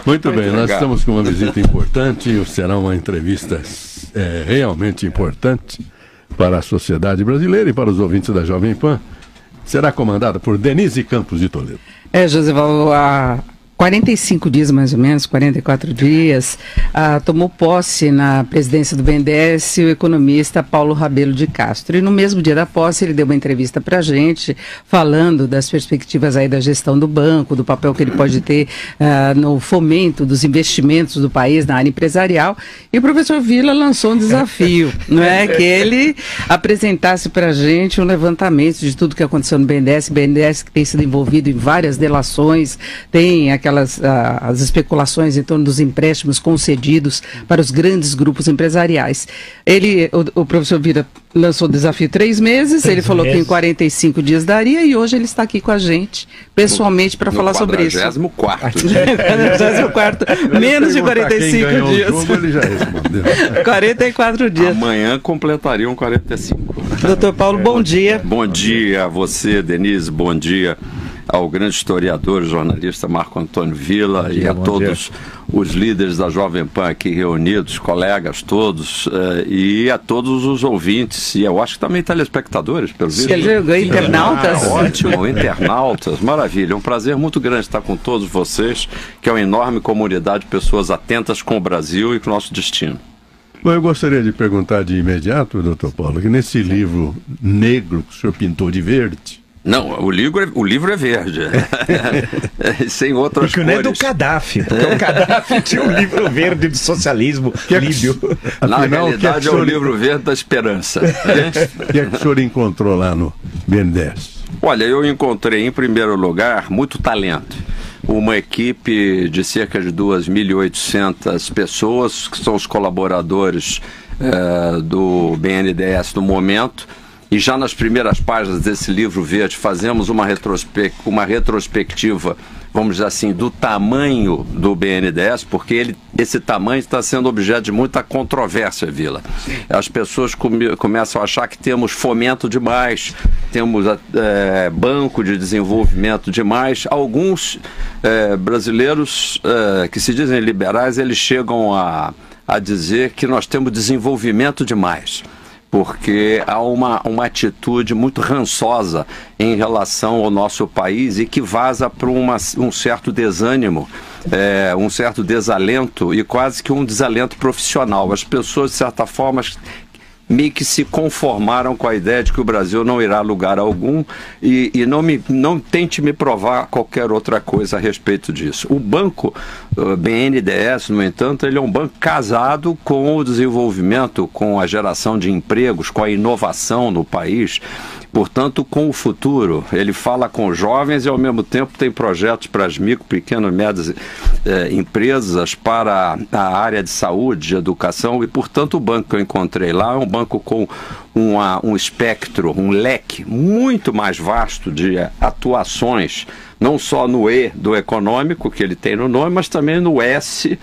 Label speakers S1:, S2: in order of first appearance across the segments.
S1: Muito bem, nós estamos com uma visita importante, será uma entrevista realmente importante para a sociedade brasileira e para os ouvintes da Jovem Pan. Será comandada por Denise Campos de Toledo.
S2: Josival, há 45 dias mais ou menos, 44 dias, tomou posse na presidência do BNDES o economista Paulo Rabelo de Castro. E no mesmo dia da posse ele deu uma entrevista para a gente, falando das perspectivas aí da gestão do banco, do papel que ele pode ter no fomento dos investimentos do país na área empresarial. E o professor Villa lançou um desafio, não é? Que ele apresentasse para a gente um levantamento de tudo que aconteceu no BNDES. O BNDES que tem sido envolvido em várias delações, tem as especulações em torno dos empréstimos concedidos para os grandes grupos empresariais. O professor Villa lançou o desafio 3 meses, ele falou que em 45 dias daria, e hoje ele está aqui com a gente, pessoalmente, para falar sobre isso.
S3: 44º.
S2: 44º, menos de 45 dias.
S1: Jogo, ele já respondeu.
S2: 44 dias.
S3: Amanhã completariam 45.
S2: Doutor Paulo, bom dia.
S3: Bom dia a você, Denise, bom dia ao grande historiador e jornalista Marco Antônio Villa e a todos os líderes da Jovem Pan aqui reunidos, colegas todos, e a todos os ouvintes, e eu acho que também telespectadores, pelo visto.
S2: Internautas.
S3: Ótimo, internautas, maravilha, é um prazer muito grande estar com todos vocês, que é uma enorme comunidade de pessoas atentas com o Brasil e com o nosso destino.
S1: Bom, eu gostaria de perguntar de imediato, doutor Paulo, que nesse livro negro que o senhor pintou de verde...
S3: Não, o livro é verde. Sem outras
S4: porque
S3: cores.
S4: Não é do Gaddafi, porque o Gaddafi tinha um livro verde de socialismo líbio.
S3: Na realidade, é o livro verde da esperança.
S1: O que é que o senhor encontrou lá no BNDES?
S3: Olha, eu encontrei, em primeiro lugar, muito talento. Uma equipe de cerca de 2.800 pessoas, que são os colaboradores do BNDES no momento. E já nas primeiras páginas desse livro verde fazemos uma retrospectiva, vamos dizer assim, do tamanho do BNDES, porque esse tamanho está sendo objeto de muita controvérsia, Vila. As pessoas começam a achar que temos fomento demais, temos banco de desenvolvimento demais. Alguns brasileiros que se dizem liberais, eles chegam a dizer que nós temos desenvolvimento demais, porque há uma atitude muito rançosa em relação ao nosso país e que vaza para um certo desânimo, um certo desalento e quase que um desalento profissional. As pessoas, de certa forma, meio que se conformaram com a ideia de que o Brasil não irá a lugar algum e não tente me provar qualquer outra coisa a respeito disso. O banco BNDES, no entanto, ele é um banco casado com o desenvolvimento, com a geração de empregos, com a inovação no país, portanto, com o futuro. Ele fala com jovens e, ao mesmo tempo, tem projetos para as micro, pequenas e médias empresas, para a área de saúde, de educação, e, portanto, o banco que eu encontrei lá é um banco com um espectro, um leque muito mais vasto de atuações, não só no E do econômico, que ele tem no nome, mas também no S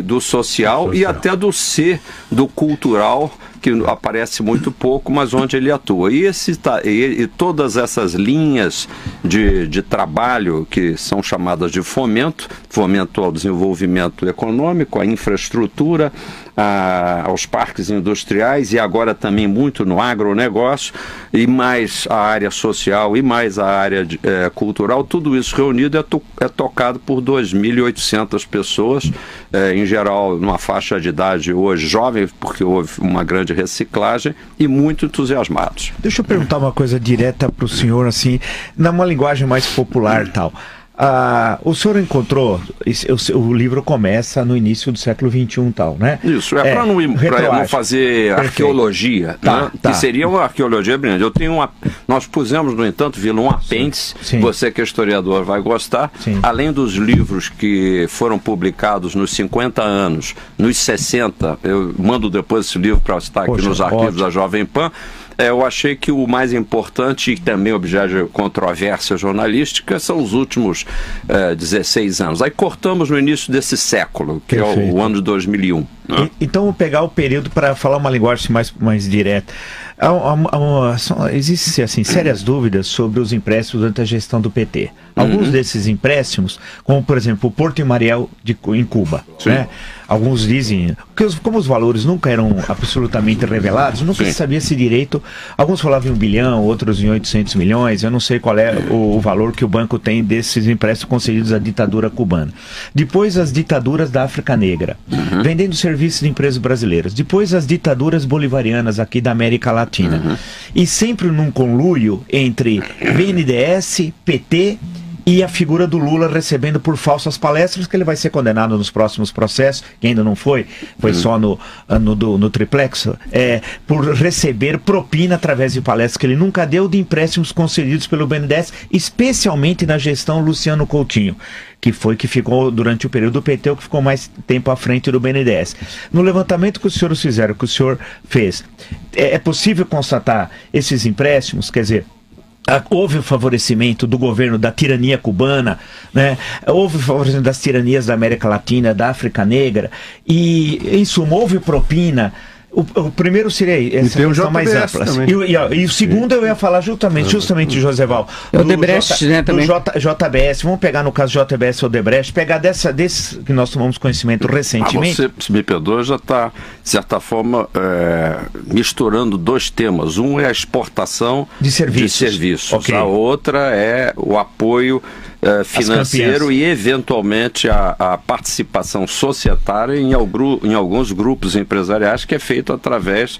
S3: do social e até do C do cultural, que aparece muito pouco, mas onde ele atua. E todas essas linhas de trabalho que são chamadas de fomento ao desenvolvimento econômico, à infraestrutura, aos parques industriais e agora também muito no agronegócio, e mais a área social e mais a área cultural, tudo isso reunido é tocado por 2.800 pessoas, em geral numa faixa de idade hoje jovem, porque houve uma grande reciclagem, e muito entusiasmados.
S4: Deixa eu perguntar uma coisa direta para o senhor, assim, numa linguagem mais popular tal. O senhor encontrou, o livro começa no início do século XXI tal, né?
S3: Isso, para não fazer arqueologia, né? Que seria uma arqueologia brilhante. Nós pusemos, no entanto, Vila, um apêndice, você que é historiador vai gostar, além dos livros que foram publicados nos 50 anos, nos 60, eu mando depois esse livro para estar aqui nos arquivos da Jovem Pan. Eu achei que o mais importante e também objeto de controvérsia jornalística são os últimos 16 anos. Aí cortamos no início desse século, que é o ano de 2001. Né?
S4: Então vou pegar o período para falar uma linguagem mais direta. Existem assim, sérias dúvidas sobre os empréstimos durante a gestão do PT. Alguns desses empréstimos, como por exemplo o Porto e Mariel em Cuba, né? Alguns dizem que como os valores nunca eram absolutamente revelados, nunca se sabia esse direito. Alguns falavam em 1 bilhão, outros em 800 milhões. Eu não sei qual é o valor que o banco tem desses empréstimos concedidos à ditadura cubana. Depois as ditaduras da África Negra, vendendo serviços de empresas brasileiras. Depois as ditaduras bolivarianas aqui da América Latina. E sempre num conluio entre BNDES, PT e a figura do Lula recebendo por falsas palestras, que ele vai ser condenado nos próximos processos, que ainda não foi só no triplex, por receber propina através de palestras que ele nunca deu, de empréstimos concedidos pelo BNDES, especialmente na gestão Luciano Coutinho, que ficou durante o período do PT, o que ficou mais tempo à frente do BNDES. No levantamento que os senhores fizeram, que o senhor fez, é possível constatar esses empréstimos, quer dizer, houve o favorecimento do governo da tirania cubana, né? Houve o favorecimento das tiranias da América Latina, da África Negra, e em suma houve propina. O primeiro seria essa questão mais ampla. E o segundo eu ia falar justamente Joséval,
S2: o Odebrecht, né, também.
S4: Do JBS, vamos pegar no caso JBS e Odebrecht, pegar desses que nós tomamos conhecimento recentemente.
S3: Você, se me perdoa, já está, de certa forma, misturando dois temas. Um é a exportação de serviços. Okay. A outra é o apoio financeiro e, eventualmente, a participação societária em alguns grupos empresariais, que é feito através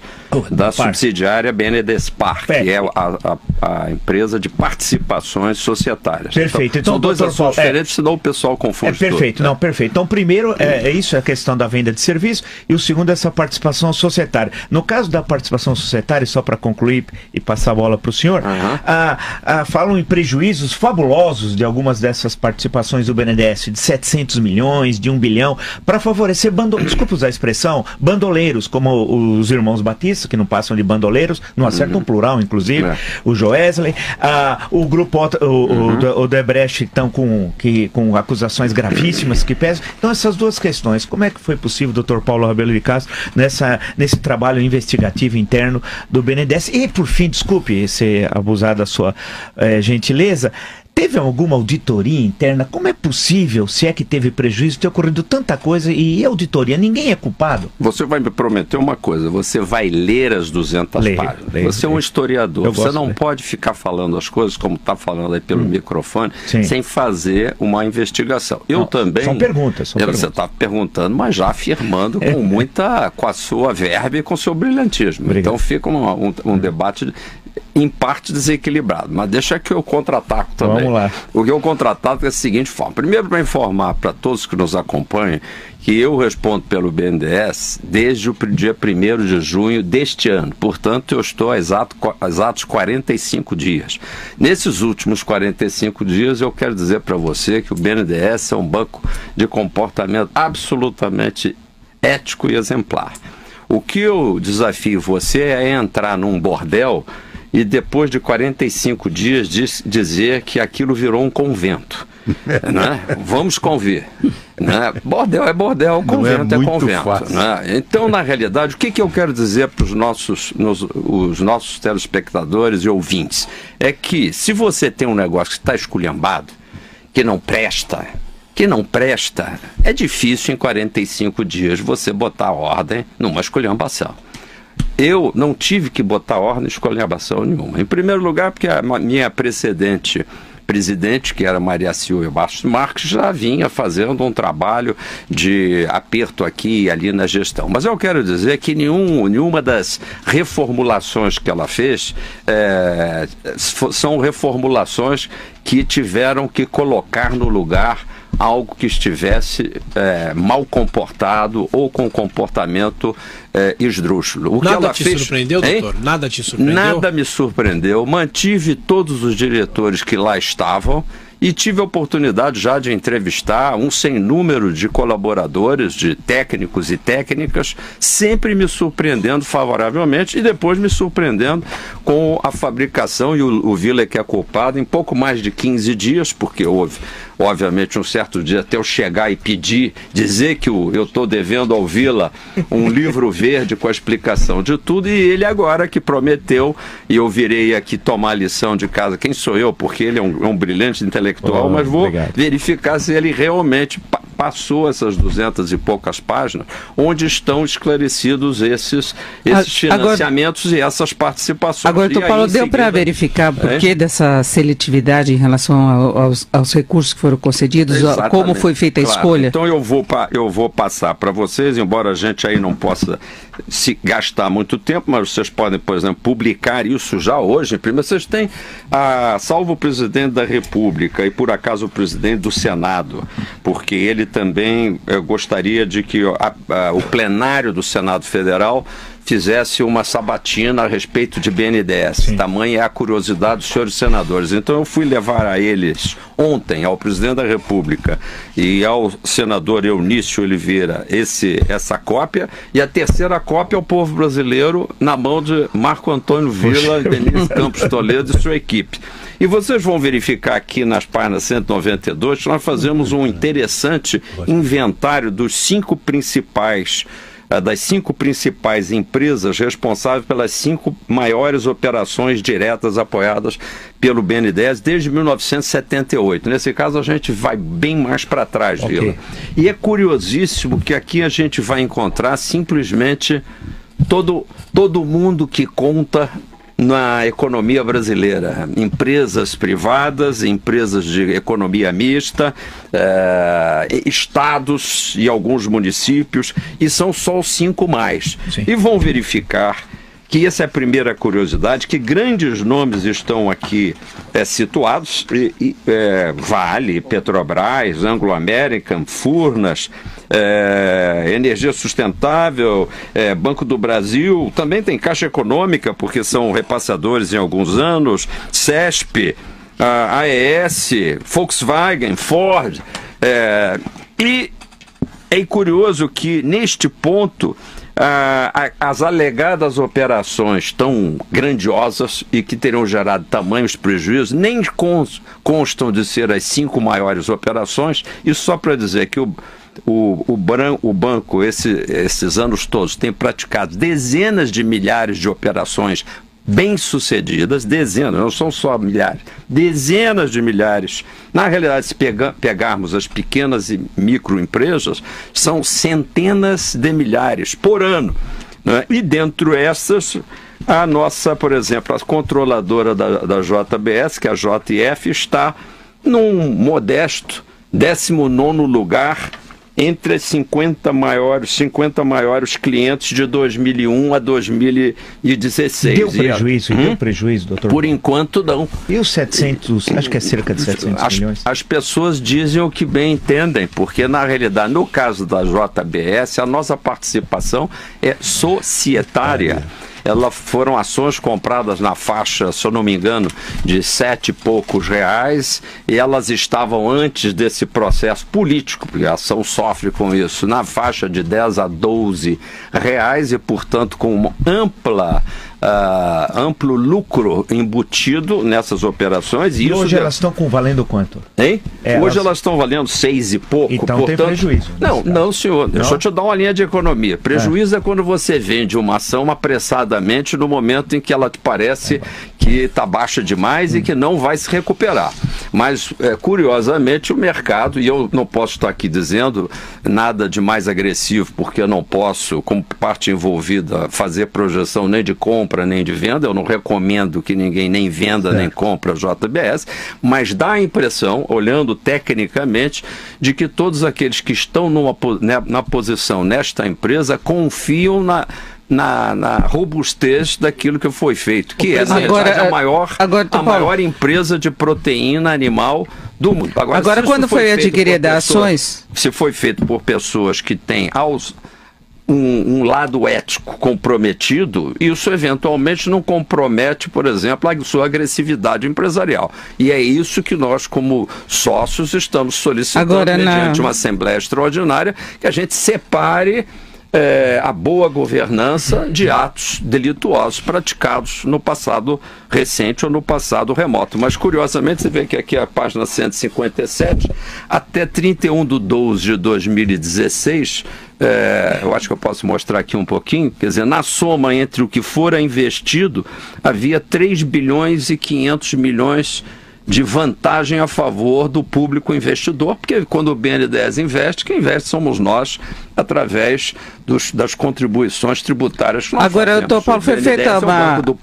S3: da subsidiária BNDESPAR, que é a empresa de participações societárias.
S4: Perfeito.
S3: Então, são dois assuntos diferentes, senão o pessoal confunde
S4: perfeito,
S3: tudo.
S4: Não, perfeito. Então, primeiro, isso é a questão da venda de serviço, e o segundo é essa participação societária. No caso da participação societária, só para concluir e passar a bola para o senhor, falam em prejuízos fabulosos de algumas dessas participações do BNDES, de 700 milhões, de 1 bilhão, para favorecer, desculpa usar a expressão, bandoleiros, como os irmãos Batista, que não passam de bandoleiros, não acertam plural, inclusive, o Joesley, o grupo o Odebrecht, estão com acusações gravíssimas que pesam. Então, essas duas questões, como é que foi possível, doutor Paulo Rabelo de Castro, nesse trabalho investigativo interno do BNDES? E, por fim, desculpe ser abusar da sua gentileza, teve alguma auditoria interna? Como é possível, se é que teve prejuízo, ter ocorrido tanta coisa e auditoria? Ninguém é culpado?
S3: Você vai me prometer uma coisa, você vai ler as 200 páginas. Você é um historiador, você não pode ficar falando as coisas como está falando aí pelo microfone, sem fazer uma investigação. Eu também...
S4: São perguntas.
S3: Você está perguntando, mas já afirmando com a sua verba e com o seu brilhantismo. Obrigado. Então fica um debate em parte desequilibrado, mas deixa que eu contra-ataco também.
S4: Vamos lá.
S3: O que eu contra-ataco é da seguinte forma. Primeiro, para informar para todos que nos acompanham que eu respondo pelo BNDES desde o dia 1º de junho deste ano. Portanto, eu estou há exatos 45 dias. Nesses últimos 45 dias, eu quero dizer para você que o BNDES é um banco de comportamento absolutamente ético e exemplar. O que eu desafio você é entrar num bordel e depois de 45 dias dizer que aquilo virou um convento. Né? Vamos convir. Né? Bordel é bordel, convento é convento. Né? Então, na realidade, o que eu quero dizer para os nossos telespectadores e ouvintes é que, se você tem um negócio que está esculhambado, que não presta, é difícil em 45 dias você botar ordem numa esculhambação. Eu não tive que botar ordem em esculhambação nenhuma. Em primeiro lugar, porque a minha presidente, que era Maria Silvia Bastos Marques, já vinha fazendo um trabalho de aperto aqui e ali na gestão. Mas eu quero dizer que nenhuma das reformulações que ela fez são reformulações que tiveram que colocar no lugar algo que estivesse mal comportado ou com comportamento esdrúxulo.
S5: Nada te surpreendeu, doutor? Nada te surpreendeu?
S3: Nada me surpreendeu. Mantive todos os diretores que lá estavam e tive a oportunidade já de entrevistar um sem número de colaboradores, de técnicos e técnicas, sempre me surpreendendo favoravelmente e depois me surpreendendo com a fabricação, e o Vila que é culpado, em pouco mais de 15 dias, porque houve obviamente, um certo dia até eu chegar e pedir, dizer que eu estou devendo ao Vila um livro verde com a explicação de tudo, e ele agora que prometeu, e eu virei aqui tomar a lição de casa, quem sou eu, porque ele é um brilhante intelectual, mas vou verificar se ele realmente passou essas 200 e poucas páginas, onde estão esclarecidos esses financiamentos e essas participações.
S2: Agora, Paulo, deu para verificar por que dessa seletividade em relação aos recursos que foram concedidos, como foi feita a escolha?
S3: Então eu vou passar para vocês, embora a gente aí não possa se gastar muito tempo, mas vocês podem, por exemplo, publicar isso já hoje. Primeiro, vocês têm, salvo o presidente da República e por acaso o presidente do Senado, porque ele também gostaria de que o plenário do Senado Federal fizesse uma sabatina a respeito de BNDES. Sim. Tamanha é a curiosidade dos senhores senadores. Então eu fui levar a eles ontem, ao presidente da República e ao senador Eunício Oliveira, essa cópia, e a terceira cópia ao povo brasileiro na mão de Marco Antônio Vila, Denise Campos Toledo e sua equipe. E vocês vão verificar aqui nas páginas 192 que nós fazemos um interessante inventário das 5 principais empresas responsáveis pelas 5 maiores operações diretas apoiadas pelo BNDES desde 1978. Nesse caso, a gente vai bem mais para trás, Vila. E é curiosíssimo que aqui a gente vai encontrar simplesmente todo mundo que conta na economia brasileira, empresas privadas, empresas de economia mista, estados e alguns municípios, e são só os 5 mais. Sim. E vão verificar que essa é a primeira curiosidade, que grandes nomes estão aqui situados, Vale, Petrobras, Anglo American, Furnas, Energia Sustentável, Banco do Brasil, também tem Caixa Econômica, porque são repassadores em alguns anos, CESP, AES, Volkswagen, Ford, e é curioso que neste ponto as alegadas operações tão grandiosas e que terão gerado tamanhos prejuízos nem constam de ser as 5 maiores operações. Isso só para dizer que o banco, esses anos todos, tem praticado dezenas de milhares de operações bem-sucedidas, dezenas, não são só milhares, dezenas de milhares. Na realidade, se pegarmos as pequenas e microempresas, são centenas de milhares por ano, né? E dentro essas, a nossa, por exemplo, a controladora da JBS, que é a JF, está num modesto 19º lugar entre os 50 maiores clientes de 2001 a 2016.
S4: Deu prejuízo, deu prejuízo, doutor?
S3: Por enquanto, não.
S4: E os 700, acho que é cerca de 700 milhões?
S3: As pessoas dizem o que bem entendem, porque, na realidade, no caso da JBS, a nossa participação é societária. Foram ações compradas na faixa, se eu não me engano, de 7 e poucos reais, e elas estavam antes desse processo político, porque a ação sofre com isso, na faixa de 10 a 12 reais, e, portanto, com uma amplo lucro embutido nessas operações. E
S4: hoje elas estão valendo quanto?
S3: Hein? Hoje elas estão valendo 6 e pouco.
S4: Então portanto, tem prejuízo.
S3: Não, senhor. Deixa eu te dar uma linha de economia. Prejuízo é quando você vende uma ação apressadamente no momento em que ela te parece que está baixa demais e que não vai se recuperar. Mas, curiosamente, o mercado, e eu não posso estar aqui dizendo nada de mais agressivo, porque eu não posso, como parte envolvida, fazer projeção nem de compra nem de venda. Eu não recomendo que ninguém nem venda nem compra a JBS, mas dá a impressão, olhando tecnicamente, de que todos aqueles que estão na posição nesta empresa confiam na robustez daquilo que foi feito, que é, na verdade, a maior empresa de proteína animal do mundo.
S2: Agora quando foi adquirida ações?
S3: Se foi feito por pessoas que têm um lado ético comprometido, isso eventualmente não compromete, por exemplo, a sua agressividade empresarial. E é isso que nós, como sócios, estamos solicitando mediante uma Assembleia Extraordinária, que a gente separe a boa governança de atos delituosos praticados no passado recente ou no passado remoto. Mas, curiosamente, você vê que aqui a página 157, até 31/12/2016, eu acho que eu posso mostrar aqui um pouquinho, quer dizer, na soma entre o que fora investido, havia 3 bilhões e 500 milhões de vantagem a favor do público investidor, porque quando o BNDES investe, quem investe somos nós, através das contribuições tributárias que nós
S2: Agora,
S3: fazemos.
S2: doutor Paulo, foi feita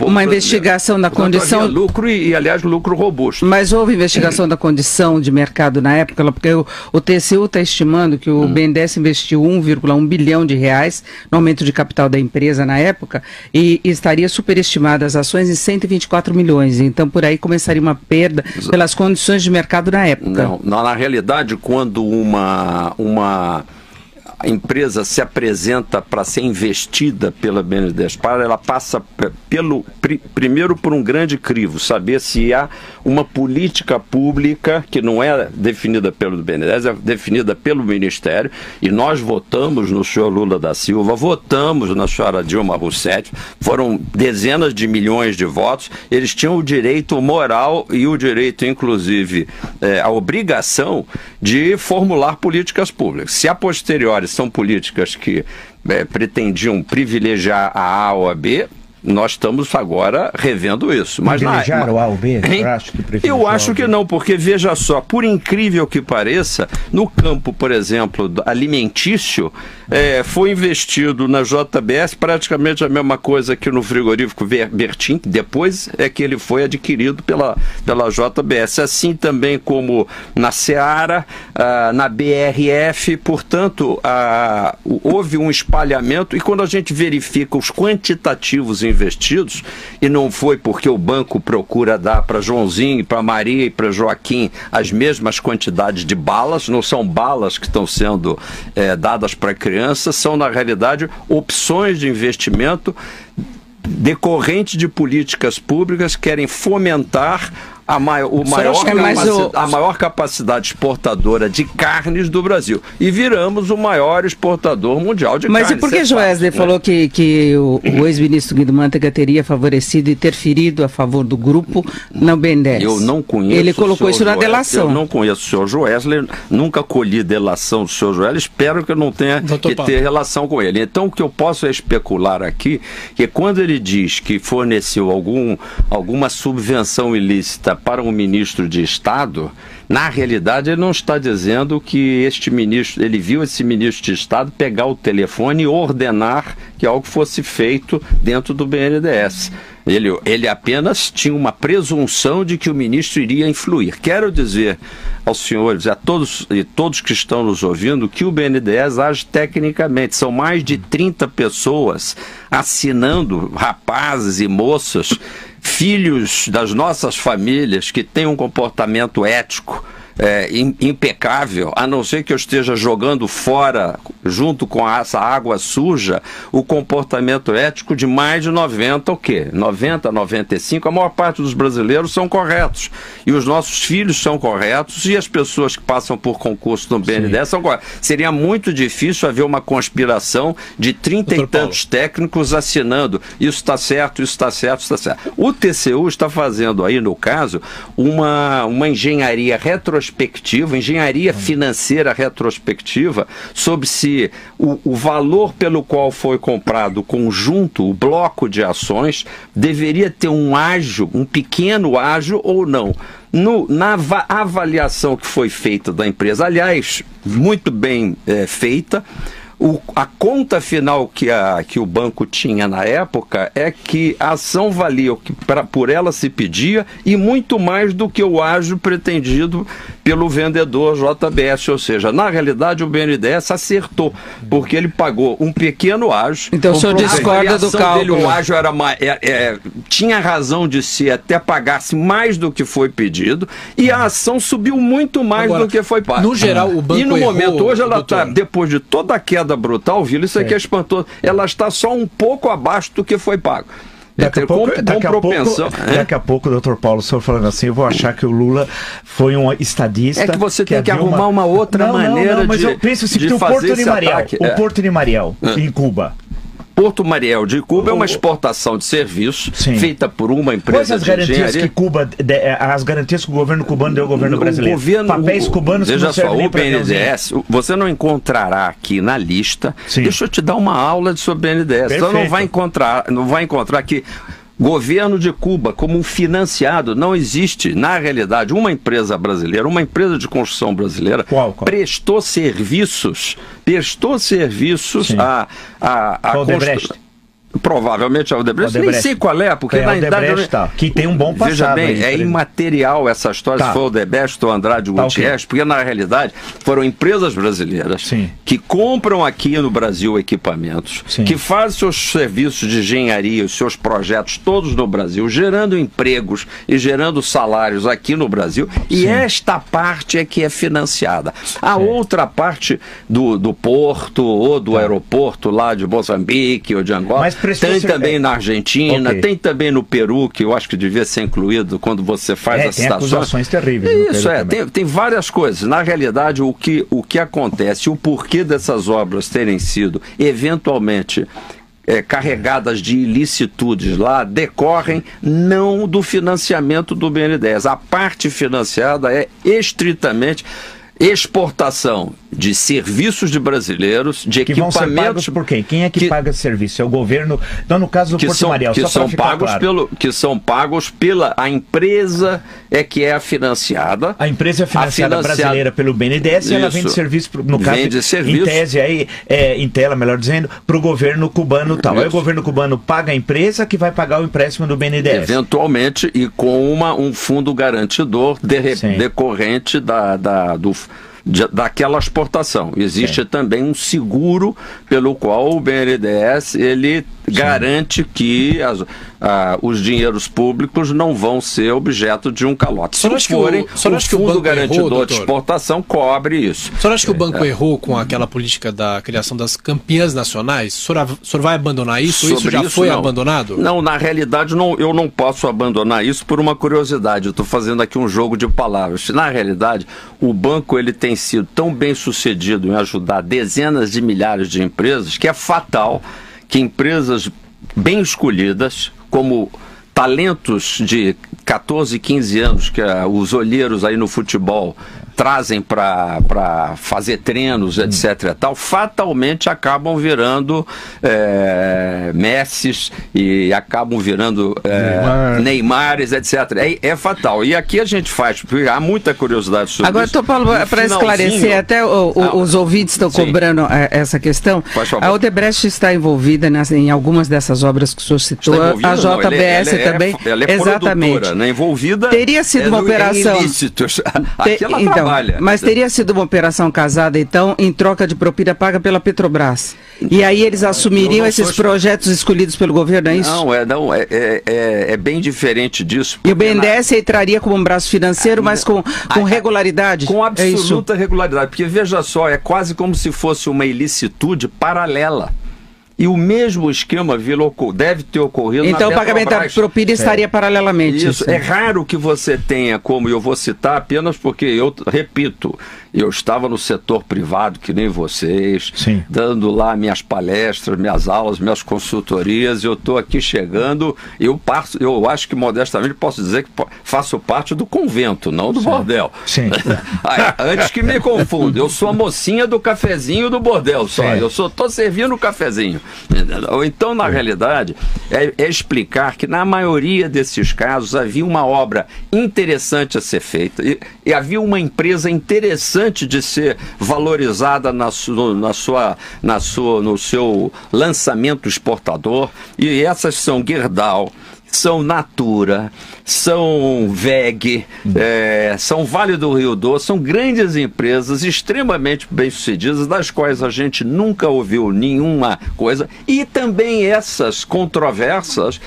S2: uma investigação da condição...
S3: lucro e, aliás, lucro robusto.
S2: Mas houve investigação da condição de mercado na época, porque o TCU está estimando que o BNDES investiu 1,1 bilhão de reais no aumento de capital da empresa na época e estaria superestimada as ações em 124 milhões. Então, por aí começaria uma perda pelas condições de mercado na época.
S3: Não, na realidade, quando uma empresa se apresenta para ser investida pela BNDES, ela passa primeiro por um grande crivo, saber se há uma política pública que não é definida pelo BNDES, é definida pelo Ministério, e nós votamos no senhor Lula da Silva, votamos na senhora Dilma Rousseff, foram dezenas de milhões de votos, eles tinham o direito moral e o direito, inclusive, a obrigação de formular políticas públicas. Se a posteriori são políticas que pretendiam privilegiar a A ou a B, nós estamos agora revendo isso. Mas
S4: privilegiar o A ou B?
S3: Eu acho que não, porque veja só, por incrível que pareça, no campo, por exemplo, alimentício, foi investido na JBS praticamente a mesma coisa que no frigorífico Bertin, depois é que ele foi adquirido pela JBS, assim também como na Seara, na BRF, portanto, houve um espalhamento, e quando a gente verifica os quantitativos investidos, e não foi porque o banco procura dar para Joãozinho, para Maria e para Joaquim as mesmas quantidades de balas, não são balas que estão sendo dadas para crianças, são na realidade opções de investimento decorrente de políticas públicas que querem fomentar a maior capacidade exportadora de carnes do Brasil. E viramos o maior exportador mundial de carnes.
S2: Mas e por que Joesley falou que o ex-ministro Guido Mantega teria favorecido e interferido a favor do grupo na BNDES?
S3: Eu não conheço.
S2: Ele colocou isso na delação.
S3: Eu não conheço o senhor Joesley, nunca colhi delação do senhor Joesley, espero que eu não tenha que ter relação com ele. Então, o que eu posso especular aqui, que quando ele diz que forneceu alguma subvenção ilícita para um ministro de Estado, na realidade ele não está dizendo que ele viu esse ministro de Estado pegar o telefone e ordenar que algo fosse feito dentro do BNDES. Ele apenas tinha uma presunção de que o ministro iria influir. Quero dizer aos senhores, a todos e todos que estão nos ouvindo, que o BNDES age tecnicamente. São mais de 30 pessoas assinando, rapazes e moças, filhos das nossas famílias que têm um comportamento ético impecável, a não ser que eu esteja jogando fora, junto com essa água suja, o comportamento ético de mais de 90, 95, a maior parte dos brasileiros são corretos, e os nossos filhos são corretos, e as pessoas que passam por concurso no BNDES são corretas. Seria muito difícil haver uma conspiração de 30 e tantos técnicos assinando, isso está certo, isso está certo, isso está certo. O TCU está fazendo aí, no caso, uma engenharia retrospectiva, engenharia financeira retrospectiva, sobre se o valor pelo qual foi comprado o conjunto, o bloco de ações, deveria ter um pequeno ágio ou não. Na avaliação que foi feita da empresa, aliás, muito bem feita, a conta final que o banco tinha na época é que a ação valia o que por ela se pedia e muito mais do que o ágio pretendido pelo vendedor JBS, ou seja, na realidade o BNDES acertou, porque ele pagou um pequeno ágio.
S2: Então o senhor discorda do cálculo?
S3: O ágio tinha razão de se até pagasse mais do que foi pedido, e a ação subiu muito mais do que foi pago.
S5: No geral, o banco
S3: e no
S5: errou,
S3: momento, hoje ela está,
S5: doutor,
S3: depois de toda a queda brutal, Vila, isso aqui é espantoso, ela está só um pouco abaixo do que foi pago.
S4: Daqui a pouco, doutor Paulo, o senhor falando assim, eu vou achar que o Lula foi um estadista.
S3: É que você tem que arrumar uma outra maneira
S4: mas
S3: de
S4: eu penso assim,
S3: de
S4: que o
S3: fazer
S4: Porto de Mariel,
S3: ataque.
S4: o Porto de Mariel, em Cuba.
S3: Porto Mariel de Cuba é uma exportação de serviços feita por uma empresa
S4: Quais as garantias que Cuba, as garantias que o governo cubano deu ao governo brasileiro?
S3: Papéis cubanos que não servem nem para BNDES, você não encontrará aqui na lista. Deixa eu te dar uma aula sobre BNDES. Então não vai encontrar aqui governo de Cuba como um financiado. Não existe, na realidade, uma empresa brasileira, uma empresa de construção brasileira prestou serviços a
S4: Odebrecht.
S3: Provavelmente a Odebrecht, nem sei qual é, porque na verdade
S4: que tem um bom passado.
S3: Veja bem, é imaterial essa história, se foi o Odebrecht ou Andrade Gutierrez, porque na realidade foram empresas brasileiras que compram aqui no Brasil equipamentos, que fazem seus serviços de engenharia, os seus projetos todos no Brasil, gerando empregos e gerando salários aqui no Brasil, e esta parte é que é financiada. A outra parte do porto ou do aeroporto lá de Moçambique ou de Angola, tem também na Argentina, tem também no Peru, que eu acho que devia ser incluído quando você faz as citações.
S4: Tem acusações terríveis.
S3: Isso, tem várias coisas. Na realidade, o que acontece, o porquê dessas obras terem sido eventualmente carregadas de ilicitudes lá, decorrem não do financiamento do BNDES. A parte financiada é estritamente exportação de serviços de brasileiros, de
S4: que
S3: equipamentos...
S4: vão ser pagos por quem? Quem é que paga esse serviço? É o governo? Então, no caso do Porto Mariel,
S3: que são pagos pela a empresa que é a financiada.
S4: A empresa é financiada brasileira pelo BNDES e ela vende serviço, no caso, em tese, aí, em tela, melhor dizendo, para o governo cubano tal. Aí o governo cubano paga a empresa que vai pagar o empréstimo do BNDES.
S3: Eventualmente, e com um fundo garantidor decorrente daquela exportação. Existe também um seguro pelo qual o BNDES garante que os dinheiros públicos não vão ser objeto de um calote. Se forem, o fundo garantidor de exportação cobre isso.
S5: O senhor acha que o banco errou com aquela política da criação das campeãs nacionais? O senhor vai abandonar isso? Isso já foi abandonado?
S3: Não, na realidade eu não posso abandonar isso por uma curiosidade. Eu estou fazendo aqui um jogo de palavras. Na realidade, o banco tem sido tão bem sucedido em ajudar dezenas de milhares de empresas que é fatal que empresas bem escolhidas, como talentos de 14, 15 anos que os olheiros aí no futebol trazem para fazer treinos, etc. e tal, fatalmente acabam virando Messis e acabam virando Neymares, etc. É fatal. E aqui a gente faz, há muita curiosidade sobre
S2: agora,
S3: isso.
S2: Paulo, para esclarecer, até os ouvintes estão cobrando essa questão. A Odebrecht está envolvida em algumas dessas obras que o senhor citou, a JBS também.
S3: Ela é produtora, né? Envolvida.
S2: Teria sido uma operação.
S3: Aqui ela trabalha.
S2: Mas teria sido uma operação casada, então, em troca de propina paga pela Petrobras. E aí eles assumiriam esses projetos escolhidos pelo governo, é isso?
S3: Não, é bem diferente disso.
S2: E o BNDES entraria como um braço financeiro, mas com regularidade?
S3: Com absoluta regularidade, porque veja só, é quase como se fosse uma ilicitude paralela. E o mesmo esquema deve ter ocorrido
S2: então, na Petrobras. Então o pagamento da propina estaria paralelamente.
S3: Isso. É raro que você tenha, como eu vou citar apenas porque eu repito, eu estava no setor privado, que nem vocês, dando lá minhas palestras, minhas aulas, minhas consultorias, eu estou aqui chegando, eu acho que modestamente posso dizer que faço parte do convento, não do bordel. Antes que me confunda, eu sou a mocinha do cafezinho do bordel, só. Eu estou servindo o cafezinho. Então, na realidade, é explicar que na maioria desses casos havia uma obra interessante a ser feita e havia uma empresa interessante de ser valorizada no seu lançamento exportador, e essas são Gerdau, são Natura, são VEG, são Vale do Rio Doce, são grandes empresas extremamente bem-sucedidas, das quais a gente nunca ouviu nenhuma coisa, e também essas controvérsias,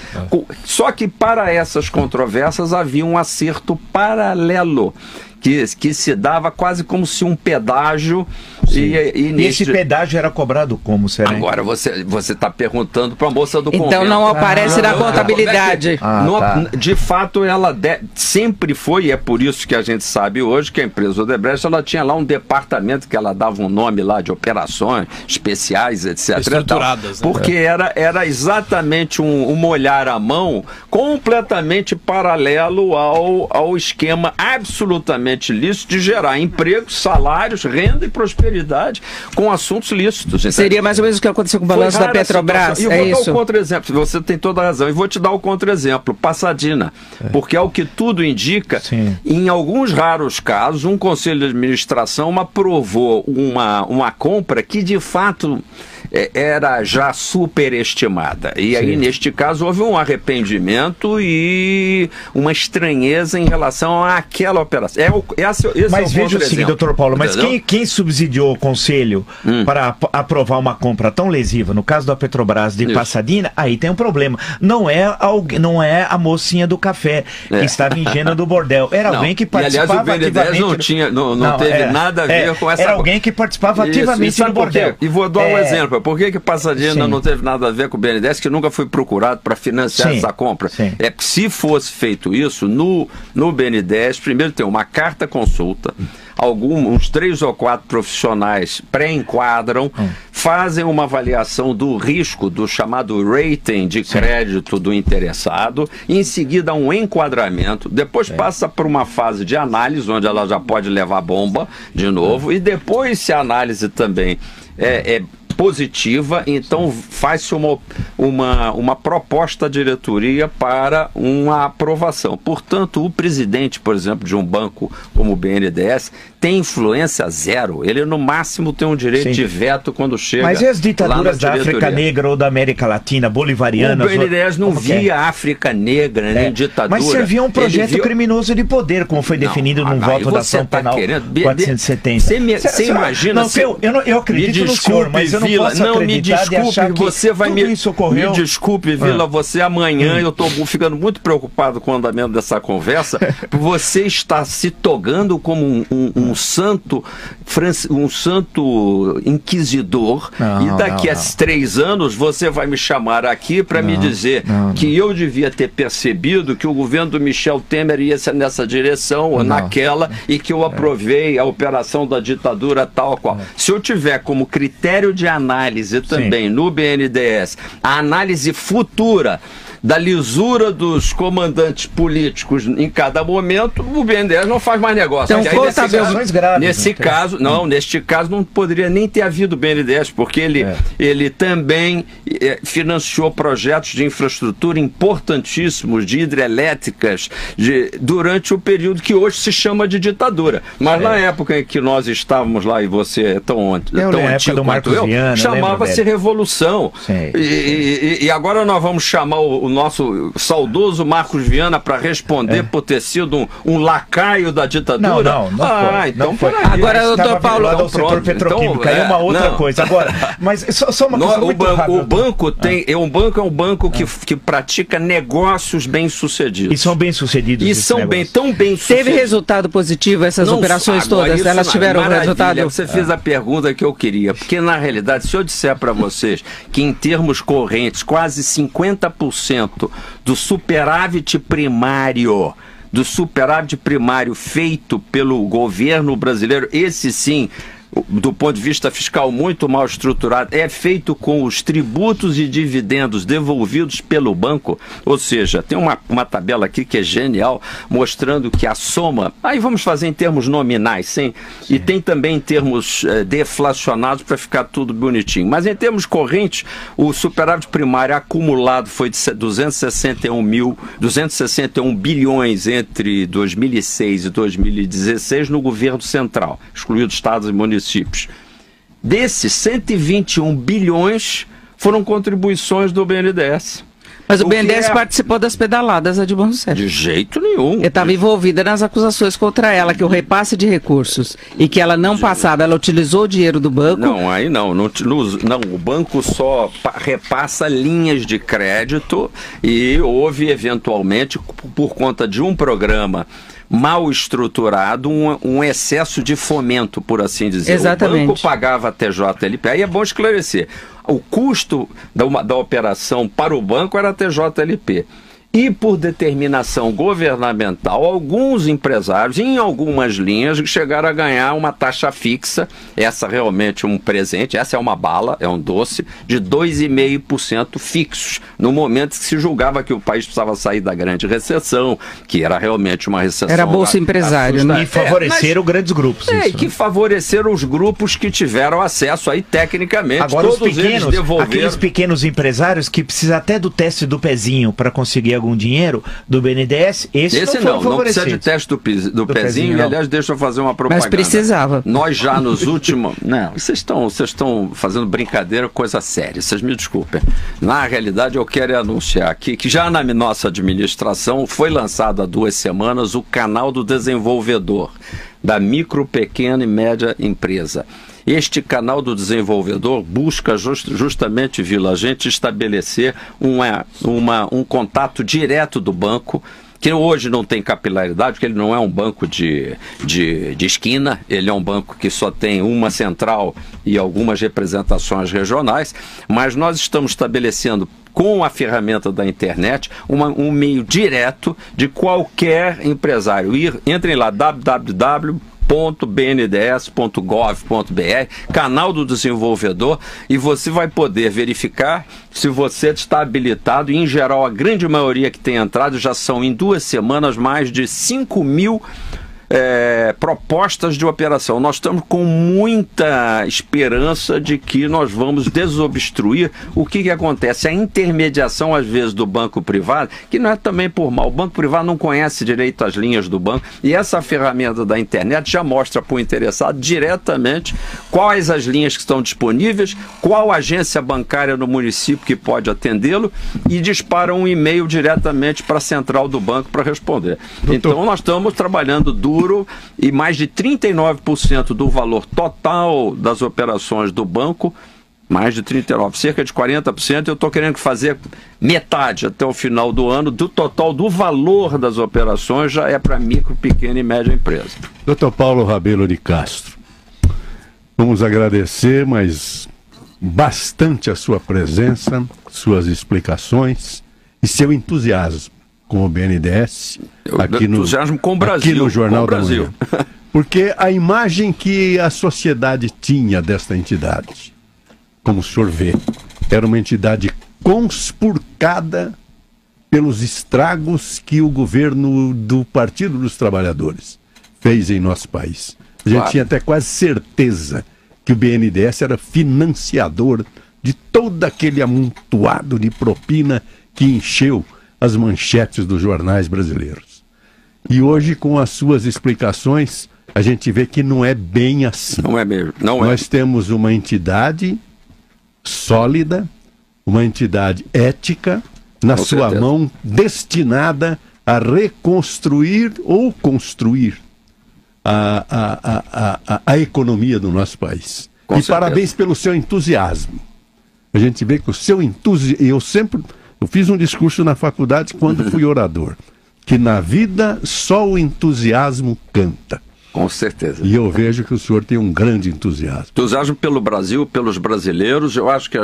S3: só que para essas controvérsias havia um acerto paralelo, que se dava quase como se um pedágio
S4: E esse pedágio era cobrado como, será?
S3: Agora você está perguntando para a moça do convento.
S2: Então não aparece na contabilidade.
S3: De fato, ela sempre foi, e é por isso que a gente sabe hoje que a empresa Odebrecht, ela tinha lá um departamento que ela dava um nome lá de operações especiais, etc.
S5: Estruturadas.
S3: Porque era exatamente um olhar à mão completamente paralelo ao esquema absolutamente lícito de gerar empregos, salários, renda e prosperidade com assuntos lícitos. Entendeu?
S2: Seria mais ou menos o que aconteceu com o balanço da Petrobras.
S3: E vou dar o contra-exemplo, você tem toda a razão, e vou te dar o contra-exemplo, Passadina, porque ao que tudo indica, em alguns raros casos, um conselho de administração aprovou uma compra que de fato era já superestimada. E aí, neste caso, houve um arrependimento e uma estranheza em relação àquela operação.
S4: Mas veja o seguinte, doutor Paulo, mas quem subsidiou o conselho para aprovar uma compra tão lesiva, no caso da Petrobras de Passadina, aí tem um problema. Não é a mocinha do café que estava ingênua do bordel. Era alguém que participava ativamente.
S3: Não teve nada a ver com essa...
S4: Era alguém que participava ativamente do bordel.
S3: E vou dar um exemplo. Por que Passadina não teve nada a ver com o BNDES, que nunca foi procurado para financiar essa compra? É que se fosse feito isso, no BNDES, primeiro tem uma carta consulta, uns 3 ou 4 profissionais pré-enquadram, fazem uma avaliação do risco, do chamado rating de crédito do interessado, e em seguida um enquadramento, depois passa por uma fase de análise, onde ela já pode levar bomba de novo, e depois, se a análise também é positiva, então faz-se uma proposta à diretoria para uma aprovação. Portanto, o presidente, por exemplo, de um banco como o BNDES, tem influência zero. Ele, no máximo, tem um direito de veto quando chega.
S4: Mas e as ditaduras da África Negra ou da América Latina, bolivarianas?
S3: O BNDES não via África Negra, nem ditadura.
S4: Mas servia um projeto criminoso de poder, como foi definido num voto da ação penal 470.
S3: Você imagina...
S4: Eu acredito no senhor, mas eu não posso acreditar de achar que
S3: você vai
S4: isso ocorreu.
S3: Me desculpe, Vila, você amanhã, eu estou ficando muito preocupado com o andamento dessa conversa, você está se togando como um santo inquisidor, e daqui a 3 anos você vai me chamar aqui para me dizer que eu devia ter percebido que o governo do Michel Temer ia ser nessa direção ou naquela, e que eu aprovei a operação da ditadura tal qual. Se eu tiver como critério de análise também no BNDES a análise futura da lisura dos comandantes políticos em cada momento, o BNDES não faz mais negócio.
S2: Então,
S3: neste caso não poderia nem ter havido BNDES, porque ele também financiou projetos de infraestrutura importantíssimos, de hidrelétricas, durante o período que hoje se chama de ditadura. Mas na época em que nós estávamos lá, e você é tão antigo quanto eu, chamava-se Revolução. E agora nós vamos chamar o nosso saudoso Marcos Viana para responder por ter sido um lacaio da ditadura?
S4: Não foi.
S2: Agora, doutor Paulo,
S4: ao setor petroquímico, aí é uma outra coisa. Agora, mas só uma coisa muito rápida.
S3: O banco é um banco que pratica negócios bem-sucedidos.
S4: E são bem-sucedidos.
S3: E são tão bem-sucedidos.
S2: Teve resultado positivo essas operações todas? Elas tiveram resultado?
S3: Você fez a pergunta que eu queria, porque na realidade, se eu disser para vocês que em termos correntes, quase 50% do superávit primário feito pelo governo brasileiro, esse sim, do ponto de vista fiscal muito mal estruturado, é feito com os tributos e dividendos devolvidos pelo banco. Ou seja, tem uma tabela aqui que é genial, mostrando que a soma, aí vamos fazer em termos nominais, e tem também em termos deflacionados para ficar tudo bonitinho. Mas em termos correntes, o superávit primário acumulado foi de 261 bilhões entre 2006 e 2016 no governo central, excluído estados e municípios. Desses 121 bilhões foram contribuições do BNDES.
S2: Mas o BNDES participou das pedaladas da Dilma Rousseff.
S3: De jeito nenhum.
S2: Ele estava envolvida nas acusações contra ela, que o repasse de recursos e que ela não passava, ela utilizou o dinheiro do banco.
S3: Não, aí não, o banco só repassa linhas de crédito, e houve eventualmente, por conta de um programa mal estruturado, um excesso de fomento, por assim dizer.
S2: Exatamente.
S3: O banco pagava a TJLP. Aí é bom esclarecer. O custo da operação para o banco era a TJLP. E por determinação governamental, alguns empresários, em algumas linhas, chegaram a ganhar uma taxa fixa, essa realmente um presente, essa é uma bala, é um doce, de 2,5% fixos, no momento que se julgava que o país precisava sair da grande recessão, que era realmente uma recessão.
S2: Era Bolsa Empresário, né?
S4: E favoreceram grandes grupos.
S3: E que favoreceram os grupos que tiveram acesso aí tecnicamente.
S4: Agora
S3: todos
S4: os pequenos,
S3: eles devolveram.
S4: aqueles pequenos empresários que precisam até do teste do pezinho para conseguir algum dinheiro do BNDES, esse não
S3: precisa de teste do pezinho, e, aliás, deixa eu fazer uma propaganda.
S2: Mas precisava.
S3: Nós já nos últimos... Não, vocês estão fazendo brincadeira, coisa séria, vocês me desculpem. Na realidade, eu quero anunciar aqui que já na nossa administração foi lançado há 2 semanas o canal do desenvolvedor, da micro, pequena e média empresa. Este canal do desenvolvedor busca justamente, Vila, a gente estabelecer um contato direto do banco, que hoje não tem capilaridade, porque ele não é um banco de esquina, ele é um banco que só tem uma central e algumas representações regionais, mas nós estamos estabelecendo, com a ferramenta da internet, um meio direto de qualquer empresário. Entrem lá, www.bnds.gov.br, canal do desenvolvedor, e você vai poder verificar se você está habilitado. E, em geral, a grande maioria que tem entrado já são, em 2 semanas, mais de 5.000 propostas de operação. Nós estamos com muita esperança de que nós vamos desobstruir o que acontece. A intermediação, às vezes, do banco privado, que não é também por mal. O banco privado não conhece direito as linhas do banco, e essa ferramenta da internet já mostra para o interessado diretamente quais as linhas que estão disponíveis, qual agência bancária no município que pode atendê-lo, e dispara um e-mail diretamente para a central do banco para responder. Então, nós estamos trabalhando duro, e mais de 39% do valor total das operações do banco, mais de 39%, cerca de 40%, eu estou querendo fazer metade até o final do ano do total do valor das operações, já é para micro, pequena e média empresa.
S1: Dr. Paulo Rabelo de Castro, vamos agradecer, mas bastante a sua presença, suas explicações e seu entusiasmo com o BNDES, aqui no Jornal da Manhã. Porque a imagem que a sociedade tinha desta entidade, como o senhor vê, era uma entidade conspurcada pelos estragos que o governo do Partido dos Trabalhadores fez em nosso país. A gente tinha até quase certeza que o BNDES era financiador de todo aquele amontoado de propina que encheu as manchetes dos jornais brasileiros. E hoje, com as suas explicações, a gente vê que não é bem assim.
S3: Não é mesmo.
S1: Nós temos uma entidade sólida, uma entidade ética, na sua mão, destinada a reconstruir ou construir a economia do nosso país. E parabéns pelo seu entusiasmo. A gente vê que o seu entusiasmo... Eu fiz um discurso na faculdade quando fui orador, que na vida só o entusiasmo canta.
S3: Com certeza.
S1: E eu vejo que o senhor tem um grande entusiasmo.
S3: Entusiasmo pelo Brasil, pelos brasileiros. Eu acho que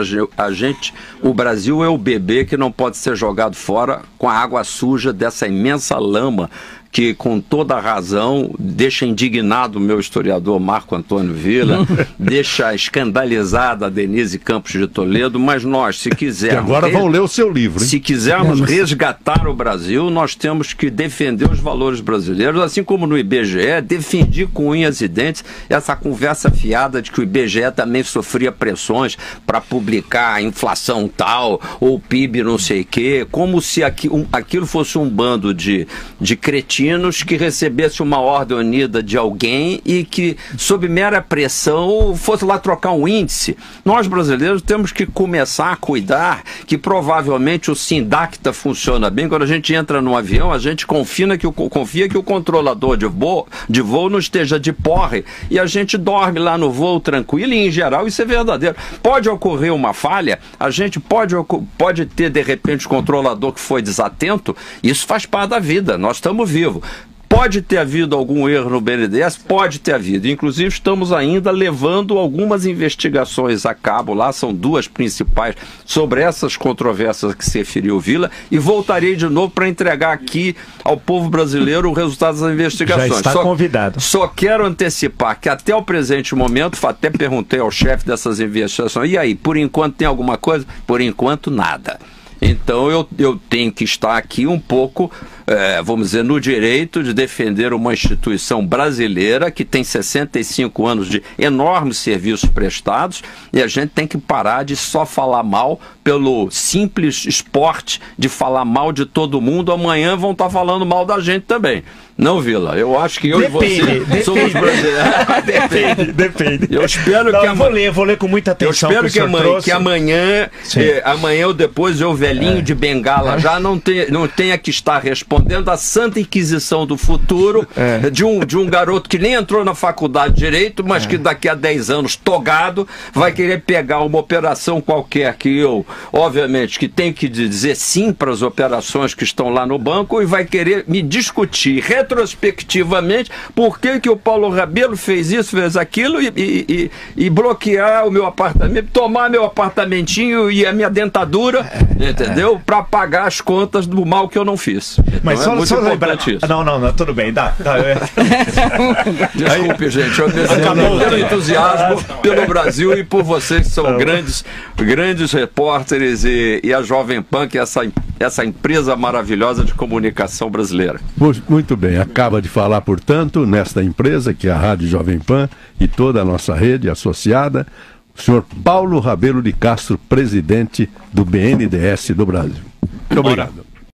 S3: o Brasil é o bebê que não pode ser jogado fora com a água suja dessa imensa lama que, com toda a razão, deixa indignado o meu historiador Marco Antônio Villa, deixa escandalizada a Denise Campos de Toledo, mas nós, se quisermos...
S1: E agora vão ler o seu livro, hein?
S3: Se quisermos resgatar o Brasil, nós temos que defender os valores brasileiros, assim como no IBGE, defendi com unhas e dentes essa conversa fiada de que o IBGE também sofria pressões para publicar a inflação tal, ou o PIB não sei o quê, como se aquilo fosse um bando de cretinos que recebesse uma ordem unida de alguém e que, sob mera pressão, fosse lá trocar um índice. Nós, brasileiros, temos que começar a cuidar que, provavelmente, o Sindacta funciona bem. Quando a gente entra no avião, a gente confia que o controlador de voo não esteja de porre e a gente dorme lá no voo tranquilo, e, em geral, isso é verdadeiro. Pode ocorrer uma falha, a gente pode ter, de repente, o controlador que foi desatento, isso faz parte da vida, nós estamos vivos. Pode ter havido algum erro no BNDES? Pode ter havido. Inclusive, estamos ainda levando algumas investigações a cabo lá, são duas principais, sobre essas controvérsias que se referiu Vila, e voltarei de novo para entregar aqui ao povo brasileiro o resultado das investigações.
S4: Já está convidado.
S3: Só quero antecipar que até o presente momento, até perguntei ao chefe dessas investigações, e aí, por enquanto tem alguma coisa? Por enquanto, nada. Então eu tenho que estar aqui um pouco, vamos dizer, no direito de defender uma instituição brasileira que tem 65 anos de enormes serviços prestados, e a gente tem que parar de só falar mal pelo simples esporte de falar mal de todo mundo. Amanhã vão estar falando mal da gente também. Não, Vila, eu acho que eu e você somos brasileiros.
S4: Depende.
S3: Eu espero que
S4: vou ler com muita atenção.
S3: Eu espero que amanhã ou depois eu, velhinho de bengala, já não tenha que estar respondendo à Santa Inquisição do futuro de um garoto que nem entrou na faculdade de Direito, mas que daqui a 10 anos, togado, vai querer pegar uma operação qualquer que eu, obviamente, que tenho que dizer sim para as operações que estão lá no banco, e vai querer me discutir retrospectivamente por que o Paulo Rabelo fez isso, fez aquilo, e bloquear o meu apartamento, tomar meu apartamentinho e a minha dentadura, entendeu? Para pagar as contas do mal que eu não fiz. Então,
S4: mas só lembrar isso. Não, tudo bem, dá.
S3: Desculpe, gente, eu desejo pelo entusiasmo pelo Brasil e por vocês que são grandes repórteres, e a Jovem Pan, que é essa empresa maravilhosa de comunicação brasileira.
S1: Muito bem, acaba de falar, portanto, nesta empresa, que é a Rádio Jovem Pan e toda a nossa rede associada, o senhor Paulo Rabelo de Castro, presidente do BNDES do Brasil. Muito obrigado.